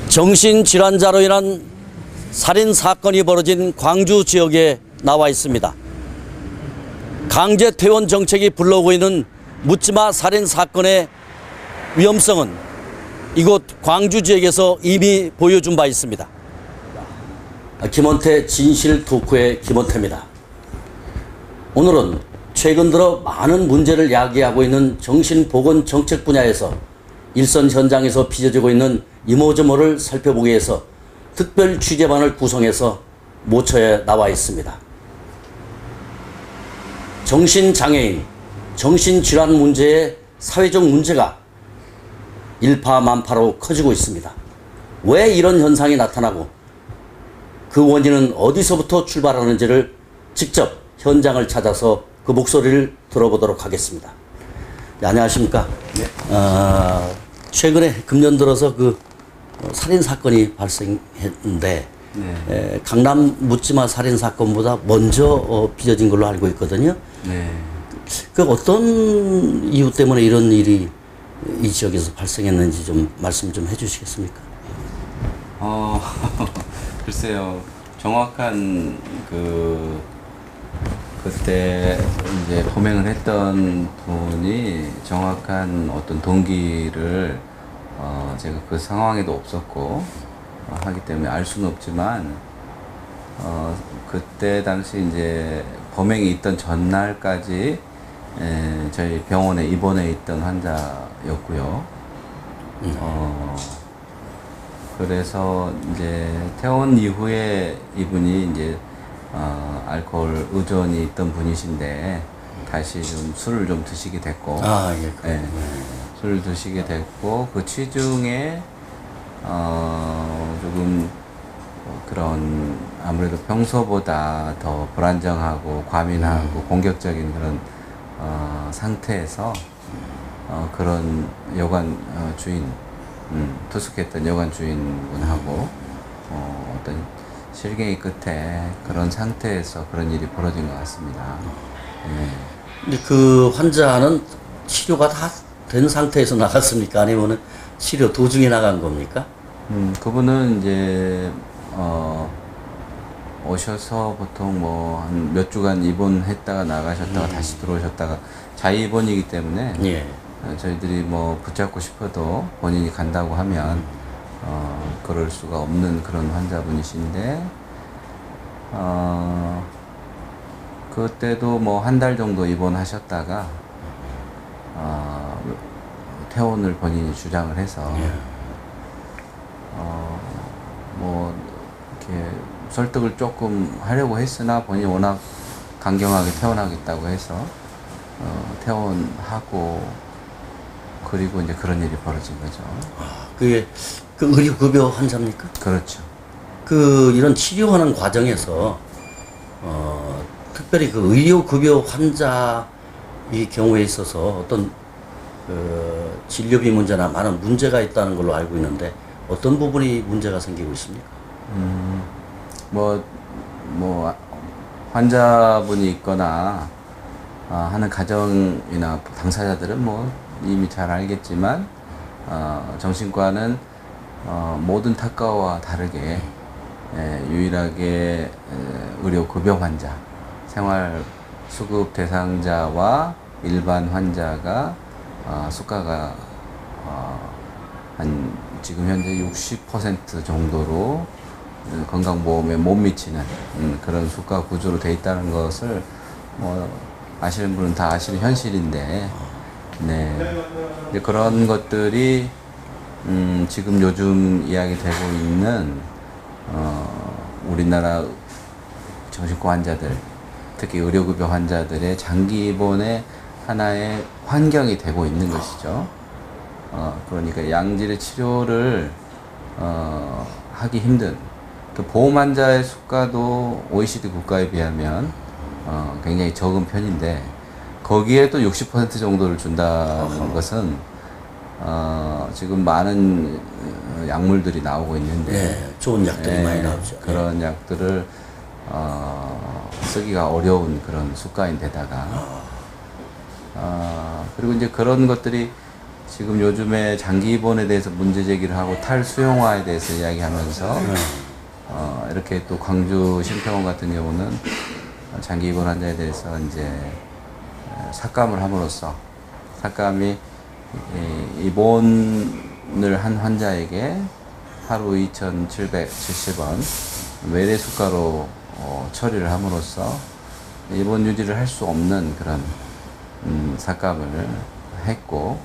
정신질환자로 인한 살인 사건이 벌어진 광주 지역에 나와 있습니다. 강제 퇴원 정책이 불러오고 있는 묻지마 살인 사건의 위험성은 이곳 광주 지역에서 이미 보여준 바 있습니다. 김원태 진실 토크의 김원태입니다. 오늘은 최근 들어 많은 문제를 야기하고 있는 정신보건 정책 분야에서 일선 현장에서 빚어지고 있는 이모저모를 살펴보기 위해서 특별 취재반을 구성해서 모처에 나와 있습니다. 정신장애인, 정신질환 문제의 사회적 문제가 일파만파로 커지고 있습니다. 왜 이런 현상이 나타나고 그 원인은 어디서부터 출발하는지를 직접 현장을 찾아서 그 목소리를 들어보도록 하겠습니다. 네, 안녕하십니까? 네. 최근에 금년 들어서 그 살인 사건이 발생했는데 네. 강남 묻지마 살인 사건보다 먼저 빚어진 걸로 알고 있거든요. 네. 그 어떤 이유 때문에 이런 일이 이 지역에서 발생했는지 좀 말씀 좀 해주시겠습니까? 글쎄요, 정확한 그때 이제 범행을 했던 분이 정확한 어떤 동기를 제가 그 상황에도 없었고 하기 때문에 알 수는 없지만 그때 당시 이제 범행이 있던 전날까지 저희 병원에 입원해 있던 환자였고요. 그래서 이제 퇴원 이후에 이분이 이제 알코올 의존이 있던 분이신데 다시 좀 술을 좀 드시게 됐고, 예, 술을 드시게 됐고 그 취중에 조금 그런 아무래도 평소보다 더 불안정하고 과민하고 공격적인 그런 상태에서 그런 여관 주인, 투숙했던 여관 주인분하고 어떤 실갱이 끝에 그런 상태에서 그런 일이 벌어진 것 같습니다. 근데 그 환자는 치료가 다 된 상태에서 나갔습니까? 아니면은 치료 도중에 나간 겁니까? 그분은 이제 오셔서 보통 뭐 한 몇 주간 입원했다가 나가셨다가 다시 들어오셨다가 자입원이기 때문에 예. 저희들이 뭐 붙잡고 싶어도 본인이 간다고 하면 그럴 수가 없는 그런 환자분이신데 그때도 뭐 한 달 정도 입원하셨다가 퇴원을 본인이 주장을 해서 예. 뭐 이렇게 설득을 조금 하려고 했으나 본인이 워낙 강경하게 퇴원하겠다고 해서 퇴원하고 그리고 이제 그런 일이 벌어진 거죠. 그게 그 의료급여 환자입니까? 그렇죠. 그 이런 치료하는 과정에서 특별히 그 의료급여 환자 이 경우에 있어서 어떤 그 진료비 문제나 많은 문제가 있다는 걸로 알고 있는데 어떤 부분이 문제가 생기고 있습니까? 뭐 환자분이 있거나 하는 가정이나 당사자들은 뭐 이미 잘 알겠지만 정신과는 모든 타과와 다르게 유일하게 의료급여 환자, 생활수급 대상자와 일반 환자가 수가가 한 지금 현재 60% 정도로 건강보험에 못 미치는 그런 수가 구조로 돼 있다는 것을 뭐 아시는 분은 다 아시는 현실인데, 네. 이제 그런 것들이 지금 요즘 이야기되고 있는 우리나라 정신과 환자들, 특히 의료급여 환자들의 장기 입원의 하나의 환경이 되고 있는 것이죠. 그러니까 양질의 치료를 하기 힘든 그 보험 환자의 수가도 OECD 국가에 비하면 굉장히 적은 편인데 거기에도 60% 정도를 준다는 것은 지금 많은 약물들이 나오고 있는데 네, 좋은 약들이 많이 나오죠. 그런 약들을 쓰기가 어려운 그런 수가인데다가 그리고 이제 그런 것들이 지금 요즘에 장기 입원에 대해서 문제 제기를 하고 탈수용화에 대해서 이야기하면서 이렇게 또 광주 심평원 같은 경우는 장기 입원 환자에 대해서 이제 삭감을 함으로써 삭감이 입원을 한 환자에게 하루 2,770원 외래 수가로 처리를 함으로써 입원 유지를 할 수 없는 그런 삭감을 했고,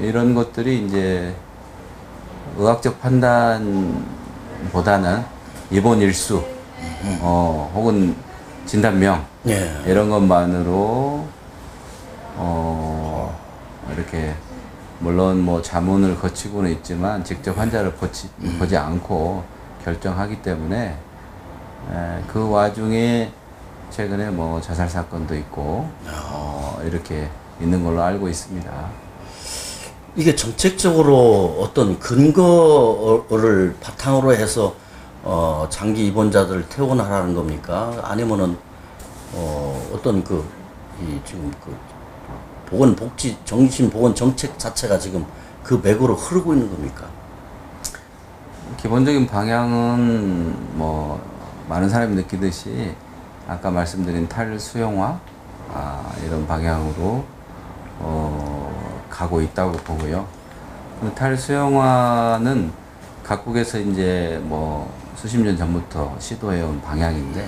이런 것들이 이제 의학적 판단보다는 입원 일수 혹은 진단명 예. 이런 것만으로 이렇게 물론 뭐 자문을 거치고는 있지만 직접 환자를 보지 않고 결정하기 때문에 그 와중에 최근에 뭐 자살 사건도 있고 이렇게 있는 걸로 알고 있습니다. 이게 정책적으로 어떤 근거를 바탕으로 해서 장기 입원자들 퇴원하라는 겁니까? 아니면은 어떤 지금 보건복지 정신보건 정책 자체가 지금 그 맥으로 흐르고 있는 겁니까? 기본적인 방향은 뭐 많은 사람이 느끼듯이 아까 말씀드린 탈수용화 이런 방향으로 가고 있다고 보고요. 탈수용화는 각국에서 이제 뭐 수십 년 전부터 시도해온 방향인데,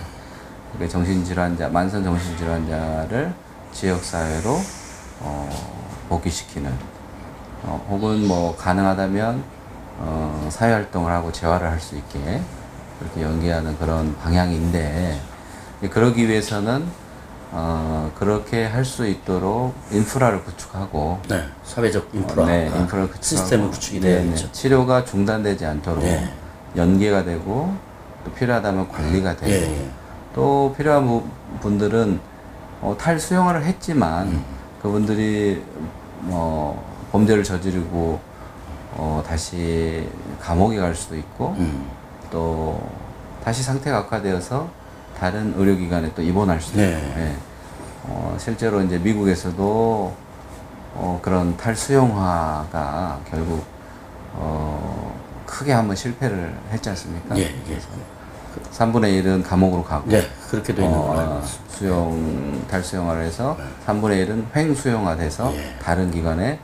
그러니까 정신질환자, 만성 정신질환자를 지역사회로 복귀시키는, 혹은 뭐 가능하다면 사회활동을 하고 재활을 할 수 있게 그렇게 연계하는 그런 방향인데, 그러기 위해서는 그렇게 할 수 있도록 인프라를 구축하고, 네, 사회적 인프라, 인프라를 구축하고, 시스템을 구축이 돼야겠죠. 치료가 중단되지 않도록 연계가 되고, 또 필요하다면 관리가 되고, 또 필요한 분들은 탈수용화를 했지만 그분들이 범죄를 저지르고 다시 감옥에 갈 수도 있고, 또 다시 상태가 악화되어서 다른 의료기관에 또 입원할 수도 있고, 실제로 이제 미국에서도 그런 탈수용화가 결국 크게 한번 실패를 했지 않습니까? 그래서 3분의 1은 감옥으로 가고, 그렇게 되는 걸로 알고 있습니다. 탈수용화를 해서 3분의 1은 횡수용화돼서 다른 기관에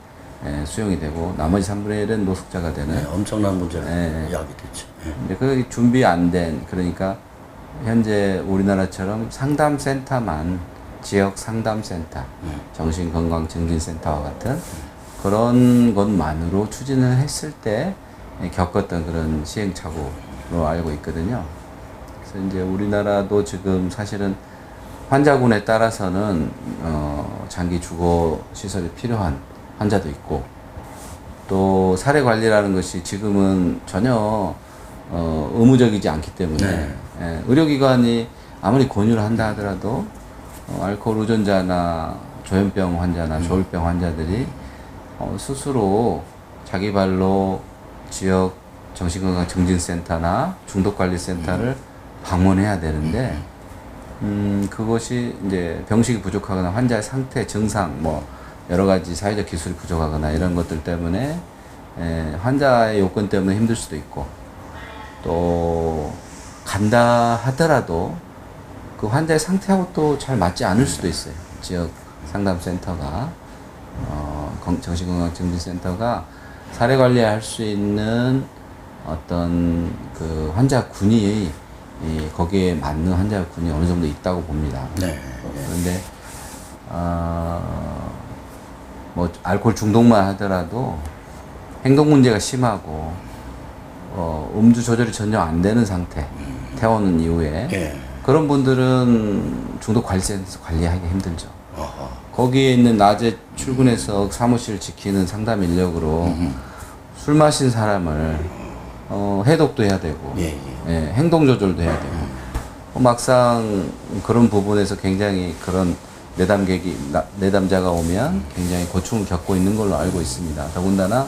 수용이 되고, 나머지 3분의 1은 노숙자가 되는 엄청난 문제가 야기됐죠. 근데 그 준비 안 된, 그러니까 현재 우리나라처럼 상담센터만, 지역 상담센터, 정신건강증진센터와 같은 그런 것만으로 추진을 했을 때 겪었던 그런 시행착오로 알고 있거든요. 그래서 이제 우리나라도 지금 사실은 환자군에 따라서는 장기 주거 시설이 필요한 환자도 있고, 또 사례 관리라는 것이 지금은 전혀 의무적이지 않기 때문에 의료기관이 아무리 권유를 한다 하더라도 알코올 의존자나 조현병 환자나 조울병 환자들이 스스로 자기 발로 지역 정신건강증진센터나 중독관리센터를 방문해야 되는데, 그것이 이제 병식이 부족하거나 환자의 상태, 증상, 뭐 여러 가지 사회적 기술이 부족하거나 이런 것들 때문에 환자의 요건 때문에 힘들 수도 있고, 또 간다 하더라도 그 환자의 상태하고 또 잘 맞지 않을 수도 있어요. 지역 상담센터가 정신건강증진센터가 사례 관리할 수 있는 어떤 그 환자군이 거기에 맞는 환자군이 어느 정도 있다고 봅니다. 그런데 뭐 알코올 중독만 하더라도 행동 문제가 심하고 음주 조절이 전혀 안 되는 상태, 퇴원은 이후에 그런 분들은 중독관리센터에서 관리하기 힘들죠. 거기에 있는 낮에 출근해서 사무실 지키는 상담 인력으로 술 마신 사람을 해독도 해야 되고, 행동 조절도 해야 되고, 막상 그런 부분에서 굉장히 그런 내담자가 오면 굉장히 고충을 겪고 있는 걸로 알고 있습니다. 더군다나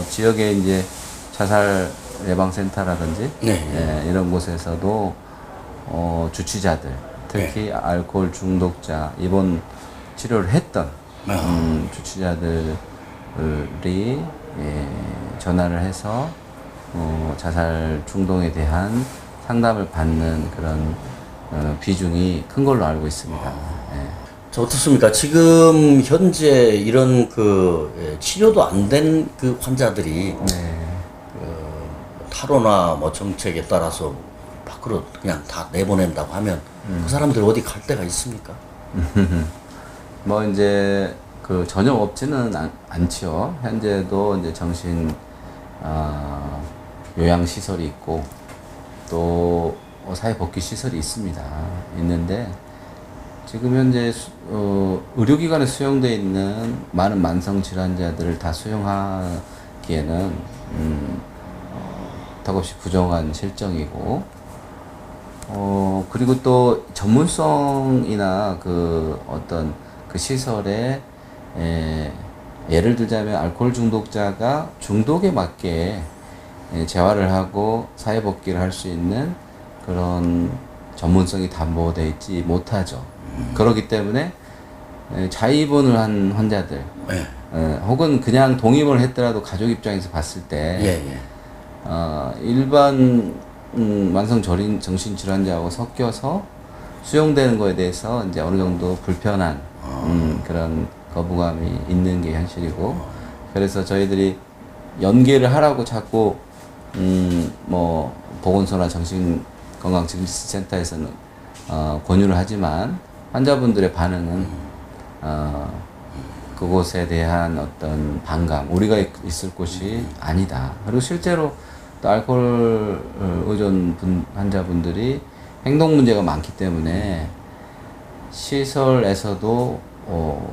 지역에 이제 자살 예방센터라든지 이런 곳에서도 주치자들, 특히 알코올 중독자 입원 치료를 했던 주치자들이 전화를 해서 자살 충동에 대한 상담을 받는 그런 비중이 큰 걸로 알고 있습니다. 예. 저 어떻습니까? 지금 현재 이런 치료도 안 된 그 환자들이 네. 탈호나 뭐 정책에 따라서 밖으로 그냥 다 내보낸다고 하면 그 사람들 어디 갈 데가 있습니까? 뭐 이제 전혀 없지는 않지요. 현재도 이제 정신 요양 시설이 있고 또 사회복귀 시설이 있습니다. 있는데 지금 현재 의료기관에 수용되어 있는 많은 만성 질환자들을 다 수용하기에는 턱없이 부족한 실정이고 그리고 또 전문성이나 어떤 시설에 예를 들자면 알코올 중독자가 중독에 맞게 재활을 하고 사회복귀를 할 수 있는 그런 전문성이 담보되어 있지 못하죠. 그렇기 때문에 자입원을 한 환자들 네. 혹은 그냥 독입을 했더라도 가족 입장에서 봤을 때 예, 예. 일반 만성 정신질환자하고 섞여서 수용되는 거에 대해서 이제 어느 정도 불편한 그런 거부감이 있는 게 현실이고 그래서 저희들이 연계를 하라고 자꾸 뭐 보건소나 정신건강증진센터에서는 권유를 하지만 환자분들의 반응은 그곳에 대한 어떤 반감, 우리가 있을 곳이 아니다. 그리고 실제로 또 알코올 의존 환자분들이 행동 문제가 많기 때문에 시설에서도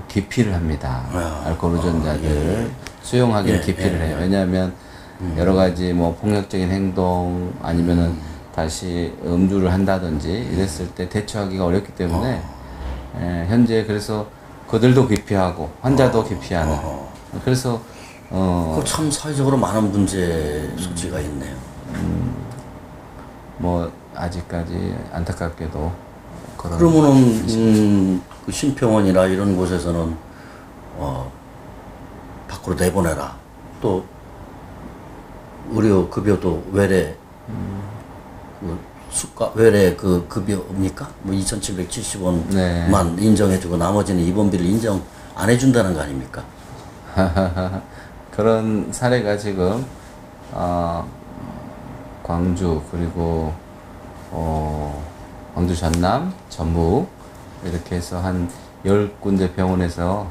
기피를 합니다. 알코올 의존자들 수용하기는 기피를 해요. 왜냐하면 여러 가지 뭐 폭력적인 행동 아니면은 다시 음주를 한다든지 이랬을 때 대처하기가 어렵기 때문에 현재 그래서 그들도 기피하고 환자도 기피하는 그래서 참 사회적으로 많은 문제 소지가 있네요. 뭐 아직까지 안타깝게도 그러면은 그 심평원이나 이런 곳에서는 밖으로 내보내라. 또 의료 급여도 외래 외래 급여입니까? 뭐 2,770원만 네. 인정해주고 나머지는 입원비를 인정 안 해준다는 거 아닙니까? 그런 사례가 지금 광주 그리고 광주 전남 전북 이렇게 해서 한 10군데 병원에서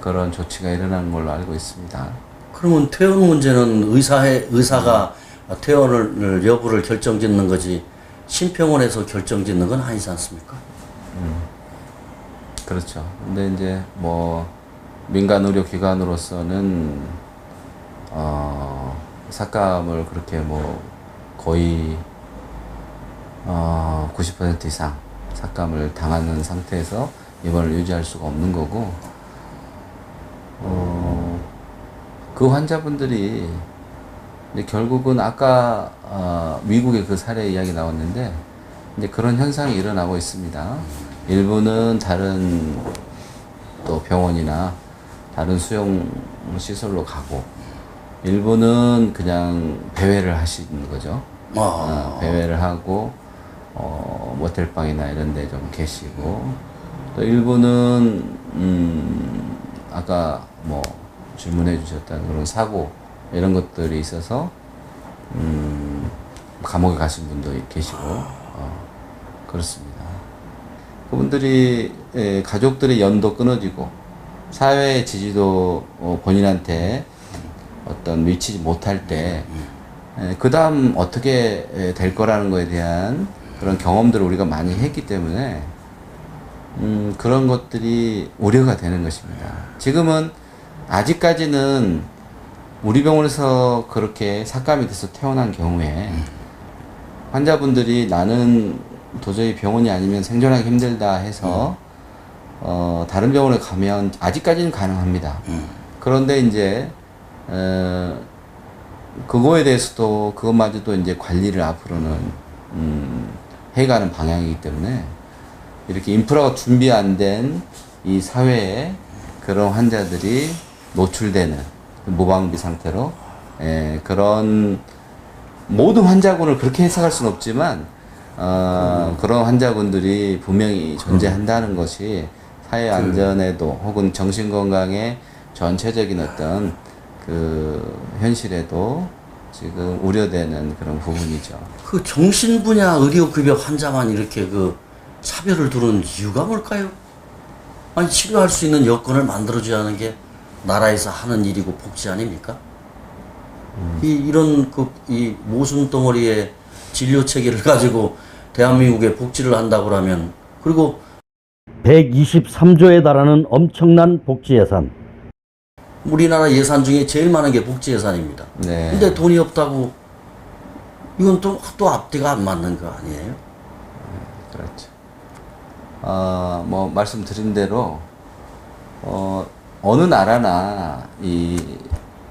그런 조치가 일어나는 걸로 알고 있습니다. 그러면 퇴원 문제는 의사가 퇴원을 여부를 결정짓는 거지 심평원에서 결정짓는 건 아니지 않습니까? 그렇죠. 근데 이제 뭐 민간 의료 기관으로서는 삭감을 그렇게 뭐 거의 90% 이상 삭감을 당하는 상태에서 입원을 유지할 수가 없는 거고 그 환자분들이 이제 결국은 아까 미국의 그 사례 이야기 나왔는데 이제 그런 현상이 일어나고 있습니다. 일부는 다른 또 병원이나 다른 수용 시설로 가고 일부는 그냥 배회를 하시는 거죠. 배회를 하고 모텔방이나 이런 데 좀 계시고 또 일부는 아까 뭐 질문해 주셨던 그런 사고 이런 것들이 있어서 감옥에 가신 분도 계시고 그렇습니다. 그분들이 가족들의 연도 끊어지고 사회의 지지도 본인한테 어떤 미치지 못할 때 그 다음 어떻게 될 거라는 거에 대한 그런 경험들을 우리가 많이 했기 때문에 그런 것들이 우려가 되는 것입니다. 지금은 아직까지는 우리 병원에서 그렇게 삭감이 돼서 퇴원한 경우에 환자분들이 나는 도저히 병원이 아니면 생존하기 힘들다 해서 다른 병원에 가면 아직까지는 가능합니다. 그런데 이제 그거에 대해서도 그것마저도 이제 관리를 앞으로는 해가는 방향이기 때문에 이렇게 인프라가 준비 안 된 이 사회에 그런 환자들이 노출되는 무방비 상태로 그런 모든 환자군을 그렇게 해석할 수는 없지만 그런 환자군들이 분명히 존재한다는 것이 사회 안전에도 혹은 정신 건강의 전체적인 어떤 그 현실에도 지금 우려되는 그런 부분이죠. 그 정신 분야 의료급여 환자만 이렇게 그 차별을 두는 이유가 뭘까요? 아니 치료할 수 있는 여건을 만들어줘야 하는 게 나라에서 하는 일이고 복지 아닙니까? 이런 이 모순 덩어리의 진료 체계를 가지고 대한민국의 복지를 한다고 하면, 그리고 123조에 달하는 엄청난 복지 예산. 우리나라 예산 중에 제일 많은 게 복지 예산입니다. 네. 근데 돈이 없다고, 이건 또 앞뒤가 안 맞는 거 아니에요? 그렇죠. 뭐 말씀드린 대로 어느 나라나 이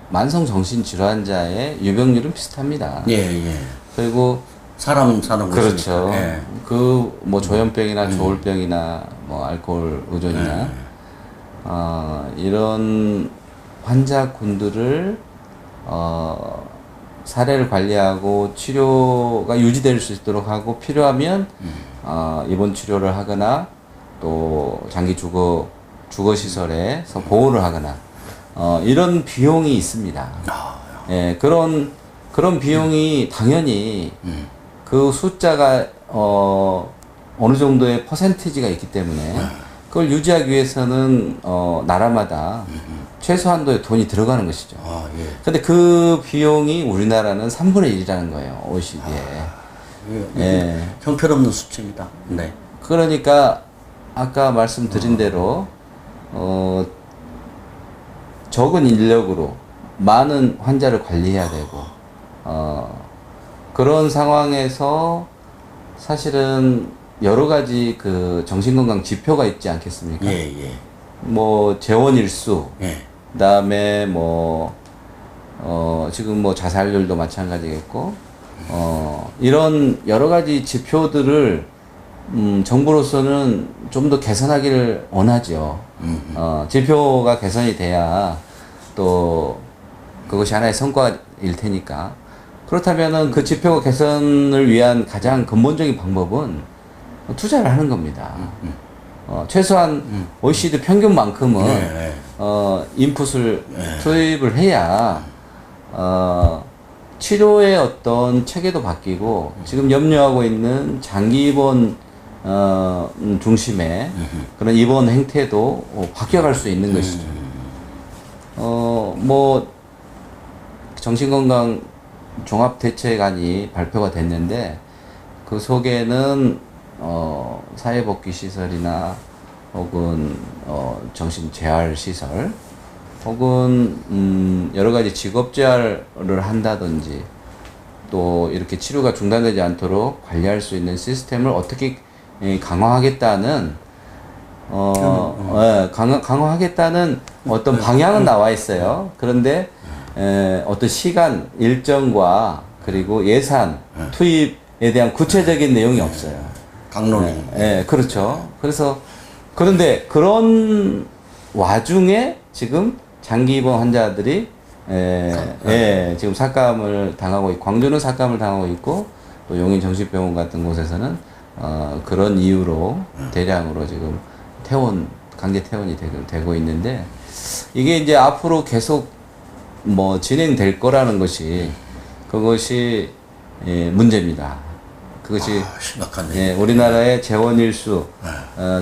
만성 정신 질환자의 유병률은 비슷합니다. 예. 그리고 사람 사는 곳이니까. 그렇죠. 예. 그 뭐 조현병이나 조울병이나 뭐 알코올 의존이나 이런 환자군들을 사례를 관리하고 치료가 유지될 수 있도록 하고 필요하면 입원 치료를 하거나 또 장기 주거 시설에서 보호를 하거나 이런 비용이 있습니다. 예, 그런 비용이 당연히 그 숫자가 어느 정도의 퍼센티지가 있기 때문에 그걸 유지하기 위해서는 나라마다 최소한도의 돈이 들어가는 것이죠. 예. 근데 그 비용이 우리나라는 3분의 1이라는 거예요, OECD에. 예. 형편없는 수치입니다. 네. 그러니까 아까 말씀드린 대로 적은 인력으로 많은 환자를 관리해야 되고 그런 상황에서 사실은 여러 가지 그 정신건강 지표가 있지 않겠습니까? 예. 뭐 재원 일수, 예. 그다음에 뭐 지금 뭐 자살률도 마찬가지겠고 이런 여러 가지 지표들을 정부로서는 좀 더 개선하기를 원하죠. 지표가 개선이 돼야 또 그것이 하나의 성과일 테니까. 그렇다면은 그 지표 개선을 위한 가장 근본적인 방법은 투자를 하는 겁니다. 최소한 OECD 평균만큼은 인풋을 투입을 해야 치료의 어떤 체계도 바뀌고 지금 염려하고 있는 장기 입원 중심의 그런 입원 행태도 바뀌어갈 수 있는 것이죠. 뭐 정신건강 종합대책안이 발표가 됐는데 그 속에는 사회복귀시설이나 혹은 정신재활시설 혹은 여러 가지 직업재활을 한다든지 또 이렇게 치료가 중단되지 않도록 관리할 수 있는 시스템을 어떻게 강화하겠다는 강화하겠다는 어떤 방향은 나와 있어요. 그런데 어떤 시간 일정과 그리고 예산 투입에 대한 구체적인 내용이 없어요. 강론이. 그렇죠. 그래서 그런데 그런 와중에 지금 장기 입원 환자들이 지금 삭감을 당하고 있고, 광주는 삭감을 당하고 있고, 또 용인 정신병원 같은 곳에서는 그런 이유로 대량으로 지금 강제 퇴원이 되고 있는데, 이게 이제 앞으로 계속 뭐 진행될 거라는 그것이 문제입니다. 그것이 심각하네. 우리나라의 재원 일수,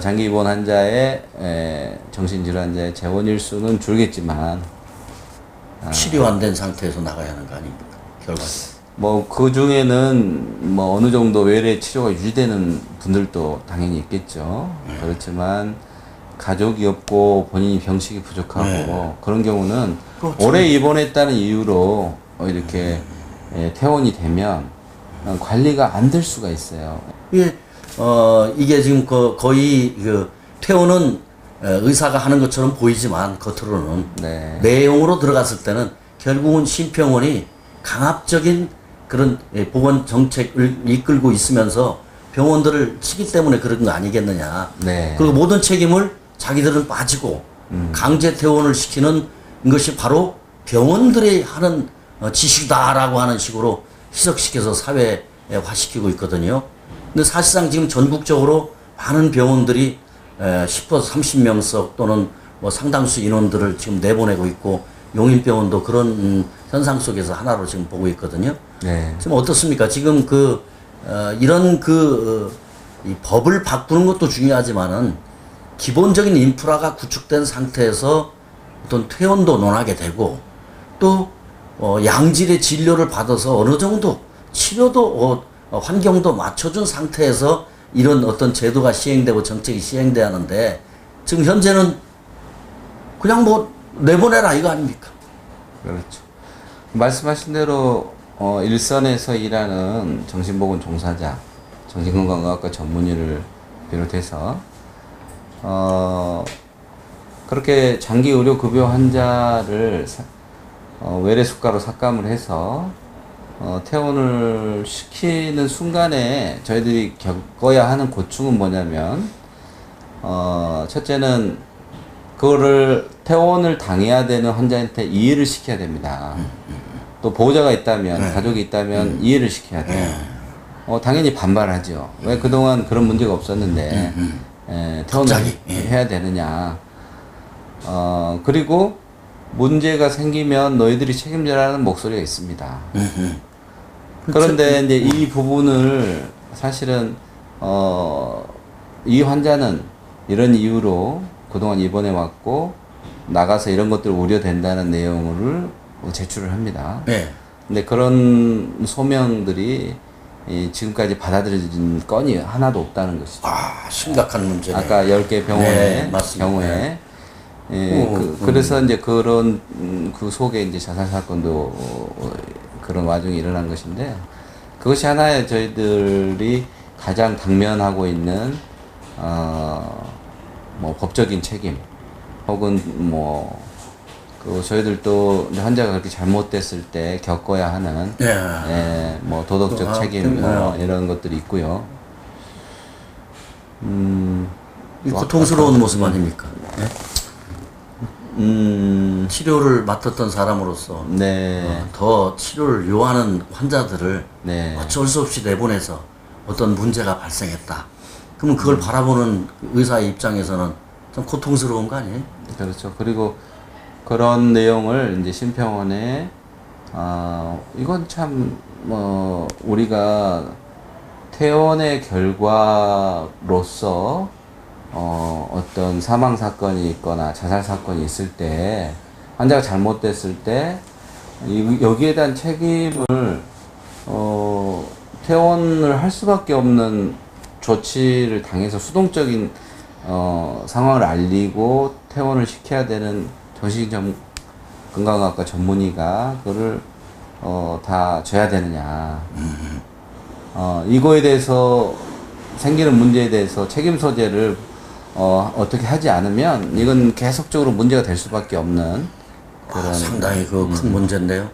장기 입원 환자의 정신질환자의 재원 일수는 줄겠지만 치료 안 된 상태에서 나가야 하는 거 아닙니까? 결과적으로. 뭐 그 중에는 뭐 어느 정도 외래 치료가 유지되는 분들도 당연히 있겠죠. 그렇지만 가족이 없고 본인이 병식이 부족하고 그런 경우는 그렇죠. 오래 입원했다는 이유로 이렇게 퇴원이 되면 관리가 안 될 수가 있어요. 이게 지금 거의 퇴원은 의사가 하는 것처럼 보이지만 겉으로는 내용으로 들어갔을 때는 결국은 심평원이 강압적인 그런 보건 정책을 이끌고 있으면서 병원들을 치기 때문에 그런 거 아니겠느냐. 그리고 모든 책임을 자기들은 빠지고 강제 퇴원을 시키는 것이 바로 병원들이 하는 지식이다라고 하는 식으로 희석시켜서 사회화시키고 있거든요. 근데 사실상 지금 전국적으로 많은 병원들이 10% 30명석 또는 뭐 상당수 인원들을 지금 내보내고 있고 용인병원도 그런 현상 속에서 하나로 지금 보고 있거든요. 네. 지금 어떻습니까? 지금 이런 이 법을 바꾸는 것도 중요하지만은 기본적인 인프라가 구축된 상태에서 어떤 퇴원도 논하게 되고 또 양질의 진료를 받아서 어느 정도 치료도 환경도 맞춰준 상태에서 이런 어떤 제도가 시행되고 정책이 시행돼야 하는데 지금 현재는 그냥 뭐 내보내라 이거 아닙니까? 그렇죠. 말씀하신 대로 일선에서 일하는 정신보건 종사자, 정신건강의학과 전문의를 비롯해서 그렇게 장기 의료 급여 환자를 외래 수가로 삭감을 해서 퇴원을 시키는 순간에 저희들이 겪어야 하는 고충은 뭐냐면 첫째는 그거를 퇴원을 당해야 되는 환자한테 이해를 시켜야 됩니다. 또 보호자가 있다면 가족이 있다면 이해를 시켜야 돼요. 당연히 반발하죠. 왜 그동안 그런 문제가 없었는데 퇴원을 해야 되느냐. 그리고 문제가 생기면 너희들이 책임져라는 목소리가 있습니다. 그런데 이제 이 부분을 사실은 이 환자는 이런 이유로 그동안 입원해 왔고 나가서 이런 것들 우려된다는 내용을 제출을 합니다. 네. 근데 그런 소명들이 지금까지 받아들여진 건이 하나도 없다는 것이죠. 심각한 문제네. 아까 10개 병원의 네, 경우에 그래서 이제 그런 그 속에 이제 자살 사건도 그런 와중에 일어난 것인데 그것이 하나의 저희들이 가장 당면하고 있는 뭐 법적인 책임 혹은 뭐 그 저희들도 이제 환자가 그렇게 잘못됐을 때 겪어야 하는 뭐 도덕적 책임 이런 것들이 있고요. 고통스러운 모습 아닙니까? 치료를 맡았던 사람으로서 더 치료를 요하는 환자들을 어쩔 수 없이 내보내서 어떤 문제가 발생했다. 그러면 그걸 바라보는 의사의 입장에서는 좀 고통스러운 거 아니에요? 그렇죠. 그리고 그런 내용을 이제 심평원에 이건 참 우리가 퇴원의 결과로서 어떤 사망 사건이 있거나 자살 사건이 있을 때 환자가 잘못됐을 때 여기에 대한 책임을 퇴원을 할 수밖에 없는 조치를 당해서 수동적인 상황을 알리고 퇴원을 시켜야 되는 정신건강의학과 전문의가 그거를 다 져야 되느냐. 이거에 대해서 생기는 문제에 대해서 책임 소재를 어떻게 하지 않으면 이건 계속적으로 문제가 될 수밖에 없는 그런 상당히 큰 문제인데요.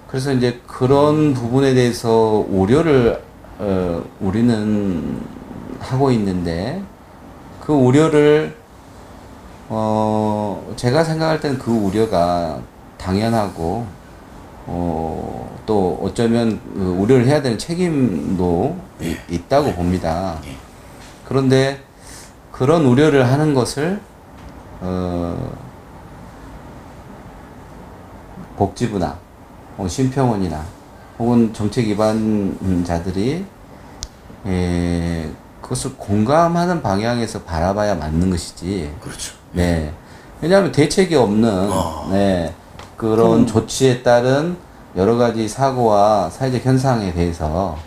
그래서 이제 그런 부분에 대해서 우려를 우리는 하고 있는데 그 우려를 제가 생각할 때는 그 우려가 당연하고 또 어쩌면 그 우려를 해야 되는 책임도 있다고 봅니다. 그런데 그런 우려를 하는 것을 복지부나 심평원이나 혹은 정책 위반자들이 그것을 공감하는 방향에서 바라봐야 맞는 것이지. 그렇죠. 네. 왜냐하면 대책이 없는 그런 조치에 따른 여러 가지 사고와 사회적 현상에 대해서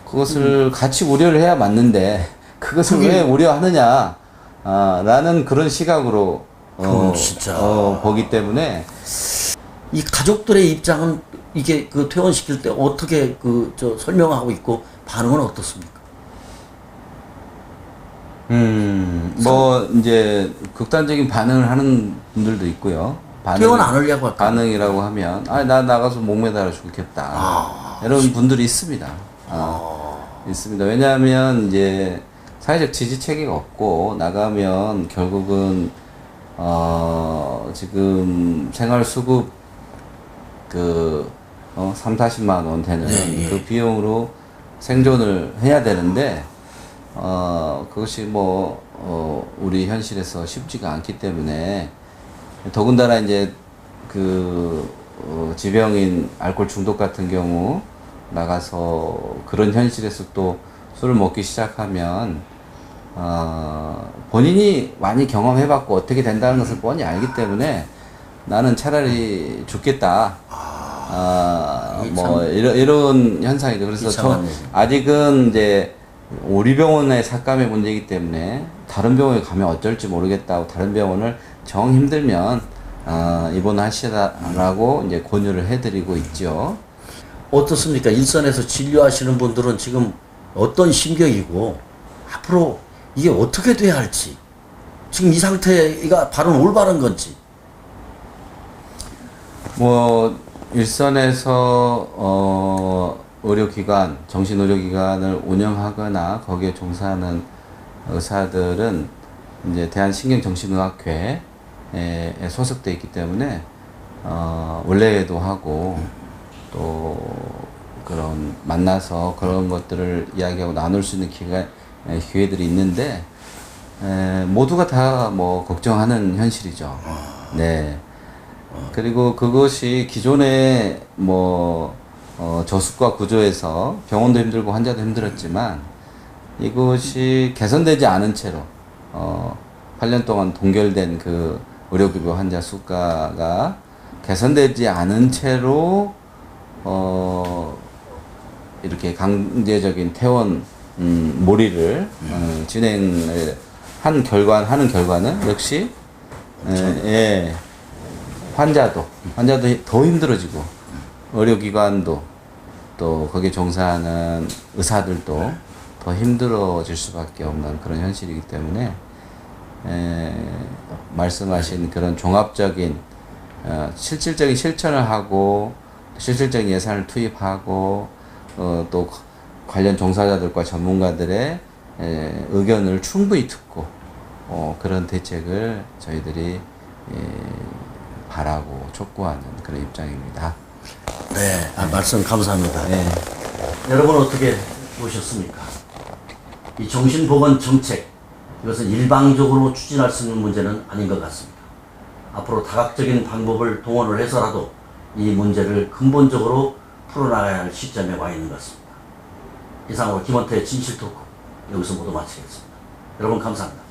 그것을 같이 우려를 해야 맞는데 그것을 왜 우려하느냐 라는 그런 시각으로 진짜 보기 때문에 이 가족들의 입장은 이게 퇴원시킬 때 어떻게 설명하고 있고 반응은 어떻습니까? 뭐 이제 극단적인 반응을 하는 분들도 있고요. 퇴원 안 하려고 할까? 반응이라고 하면 나 나가서 목매달아 죽겠다. 이런 분들이 있습니다. 있습니다. 왜냐하면 이제 사회적 지지 체계가 없고 나가면 결국은 지금 생활수급 3, 40만 원 되는 그 비용으로 생존을 해야 되는데, 그것이 우리 현실에서 쉽지가 않기 때문에, 더군다나 이제 지병인 알코올 중독 같은 경우 나가서 그런 현실에서 또 술을 먹기 시작하면, 본인이 많이 경험해봤고 어떻게 된다는 것을 뻔히 알기 때문에 나는 차라리 죽겠다. 이런 현상이죠. 그래서 아직은 이제 우리 병원의 삭감의 문제이기 때문에 다른 병원에 가면 어쩔지 모르겠다고 다른 병원을 정 힘들면 입원하시라고 이제 권유를 해드리고 있죠. 어떻습니까? 일선에서 진료하시는 분들은 지금 어떤 심경이고 앞으로 이게 어떻게 돼야 할지, 지금 이 상태가 바로 올바른 건지. 일선에서 의료기관, 정신의료기관을 운영하거나 거기에 종사하는 의사들은 이제 대한신경정신의학회에 소속돼 있기 때문에 원래도 하고 또 그런 만나서 그런 것들을 이야기하고 나눌 수 있는 기회들이 있는데 모두가 다 걱정하는 현실이죠. 네. 그리고 그것이 기존에 저수가 구조에서 병원도 힘들고 환자도 힘들었지만 이것이 개선되지 않은 채로 8년 동안 동결된 그 의료급여 환자 수가가 개선되지 않은 채로 이렇게 강제적인 퇴원 몰이를 진행을 하는 결과는 역시 환자도 더 힘들어지고 의료기관도 또 거기에 종사하는 의사들도 더 힘들어질 수밖에 없는 그런 현실이기 때문에 말씀하신 그런 종합적인 실질적인 실천을 하고 실질적인 예산을 투입하고 또 관련 종사자들과 전문가들의 의견을 충분히 듣고 그런 대책을 저희들이 바라고 촉구하는 그런 입장입니다. 네, 말씀 감사합니다. 네. 여러분 어떻게 보셨습니까? 이 정신보건 정책, 이것은 일방적으로 추진할 수 있는 문제는 아닌 것 같습니다. 앞으로 다각적인 방법을 동원을 해서라도 이 문제를 근본적으로 풀어나가야 할 시점에 와 있는 것 같습니다. 이상으로 김원태의 진실토크 여기서 모두 마치겠습니다. 여러분 감사합니다.